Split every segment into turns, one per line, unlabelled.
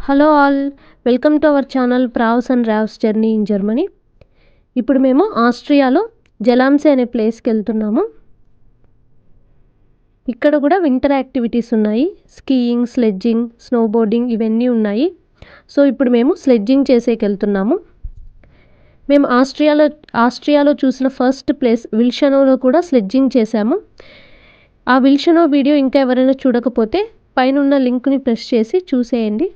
Hello all, welcome to our channel Pravs and Ravs journey in Germany. ఇప్పుడు మేము ఆస్ట్రియాలో Zell am See అనే ప్లేస్కి వెళ్తున్నాము. ఇక్కడ కూడా వింటర్ యాక్టివిటీస్ ఉన్నాయి. స్కీయింగ్, స్లెడ్జింగ్, స్నోబోర్డింగ్ ఇవన్నీ ఉన్నాయి. సో ఇప్పుడు మేము స్లెడ్జింగ్ చేసేకి వెళ్తున్నాము. మేము ఆస్ట్రియాలో చూసిన ఫస్ట్ ప్లేస్ విల్షనోలో కూడా స్లెడ్జింగ్ చేశాము. ఆ విల్షనో వీడియో ఇంకా ఎవరైనా చూడకపోతే పైన ఉన్న లింక్ని ప్రెస్ చేసి చూసేయండి.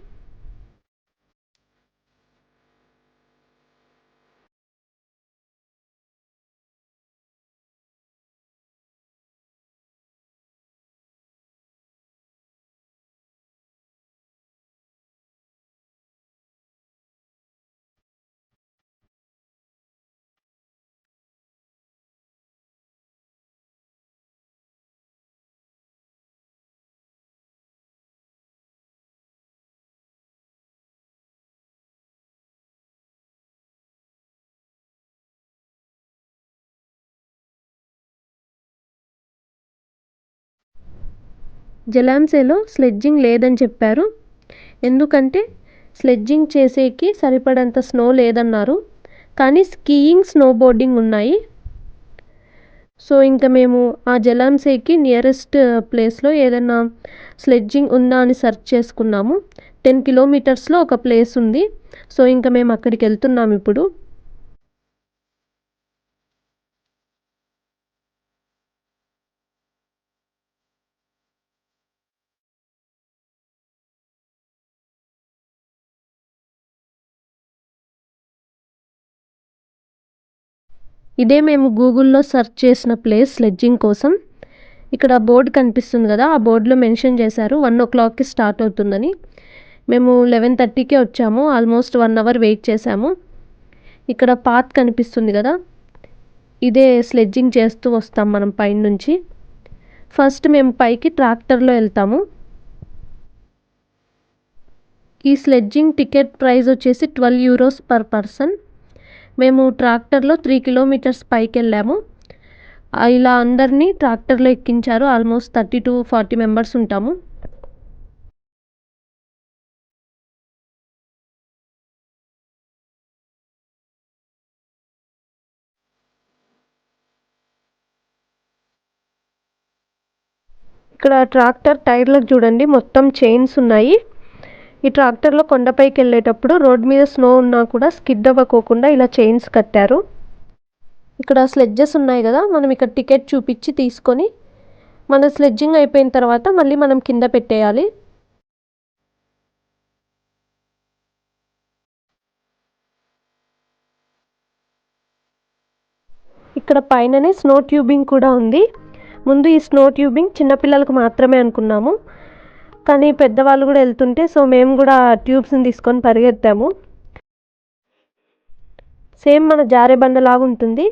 జలాంసేలో స్లెడ్జింగ్ లేదని చెప్పారు. ఎందుకంటే స్లెడ్జింగ్ చేసేకి సరిపడంత స్నో లేదన్నారు. కానీ స్కీయింగ్, స్నోబోర్డింగ్ ఉన్నాయి. సో ఇంకా మేము ఆ జలాంసేకి నియరెస్ట్ ప్లేస్లో ఏదైనా స్లెడ్జింగ్ ఉందా అని సెర్చ్ చేసుకున్నాము. 10 కిలోమీటర్స్లో ఒక ప్లేస్ ఉంది. సో ఇంకా మేము అక్కడికి వెళ్తున్నాము ఇప్పుడు. ఇదే మేము గూగుల్లో సెర్చ్ చేసిన ప్లేస్ స్లెడ్జింగ్ కోసం. ఇక్కడ బోర్డు కనిపిస్తుంది కదా, ఆ బోర్డులో మెన్షన్ చేశారు 1 o'clockకి స్టార్ట్ అవుతుందని. మేము 11:30కే వచ్చాము. ఆల్మోస్ట్ 1 hour వెయిట్ చేసాము. ఇక్కడ పాత్ కనిపిస్తుంది కదా, ఇదే స్లెడ్జింగ్ చేస్తూ వస్తాం మనం పైన నుంచి. ఫస్ట్ మేము పైకి ట్రాక్టర్లో వెళ్తాము. ఈ స్లెడ్జింగ్ టికెట్ ప్రైస్ వచ్చేసి 12 euros per person. మేము ట్రాక్టర్లో 3 kilometers పైకి వెళ్ళాము. ఇలా అందరినీ ట్రాక్టర్లో ఎక్కించారు. ఆల్మోస్ట్ 30 to 40 members ఉంటాము. ఇక్కడ ట్రాక్టర్ టైర్లకు చూడండి మొత్తం చైన్స్ ఉన్నాయి. ఈ ట్రాక్టర్లో కొండపైకి వెళ్ళేటప్పుడు రోడ్ మీద స్నో ఉన్నా కూడా స్కిడ్ అవ్వకోకుండా ఇలా చైన్స్ కట్టారు. ఇక్కడ స్లెడ్జెస్ ఉన్నాయి కదా, మనం ఇక్కడ టికెట్ చూపించి తీసుకొని మన స్లెడ్జింగ్ అయిపోయిన తర్వాత మళ్ళీ మనం కింద పెట్టేయాలి. ఇక్కడ పైననే స్నో ట్యూబింగ్ కూడా ఉంది. ముందు ఈ స్నో ట్యూబింగ్ చిన్నపిల్లలకు మాత్రమే అనుకున్నాము, కానీ పెద్దవాళ్ళు కూడా వెళ్తుంటే సో మేము కూడా ట్యూబ్స్ని తీసుకొని పరిగెత్తాము. సేమ్ మన జారే బండలాగా ఉంటుంది.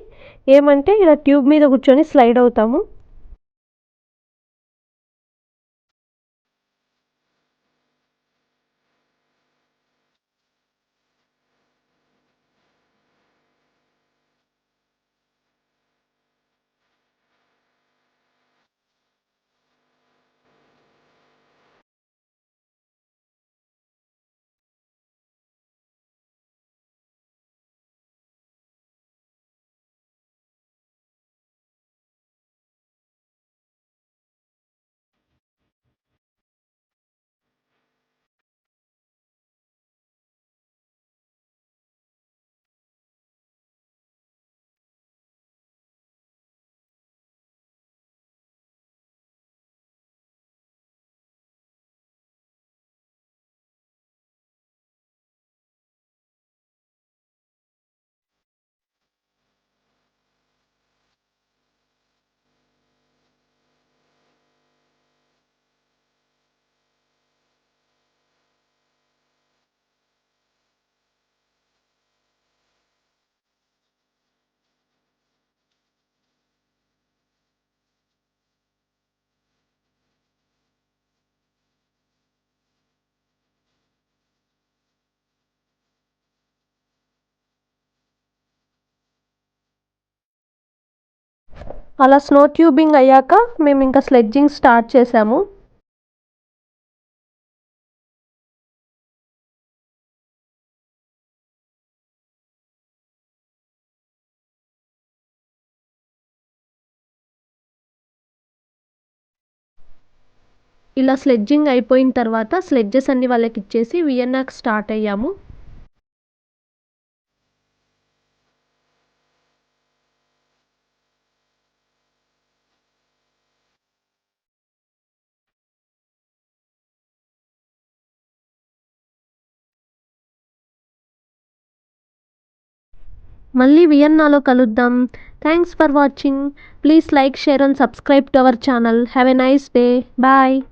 ఏమంటే ఇలా ట్యూబ్ మీద కూర్చొని స్లైడ్ అవుతాము. అలా స్నో ట్యూబింగ్ అయ్యాక మేము ఇంకా స్లెడ్జింగ్ స్టార్ట్ చేసాము. ఇలా స్లెడ్జింగ్ అయిపోయిన తర్వాత స్లెడ్జెస్ అన్నీ వాళ్ళకిచ్చేసి వియన్నాకి స్టార్ట్ అయ్యాము. మళ్ళీ వియన్నాలో కలుద్దాం. Thanks for watching. Please like, share and subscribe to our channel. Have a nice day. Bye.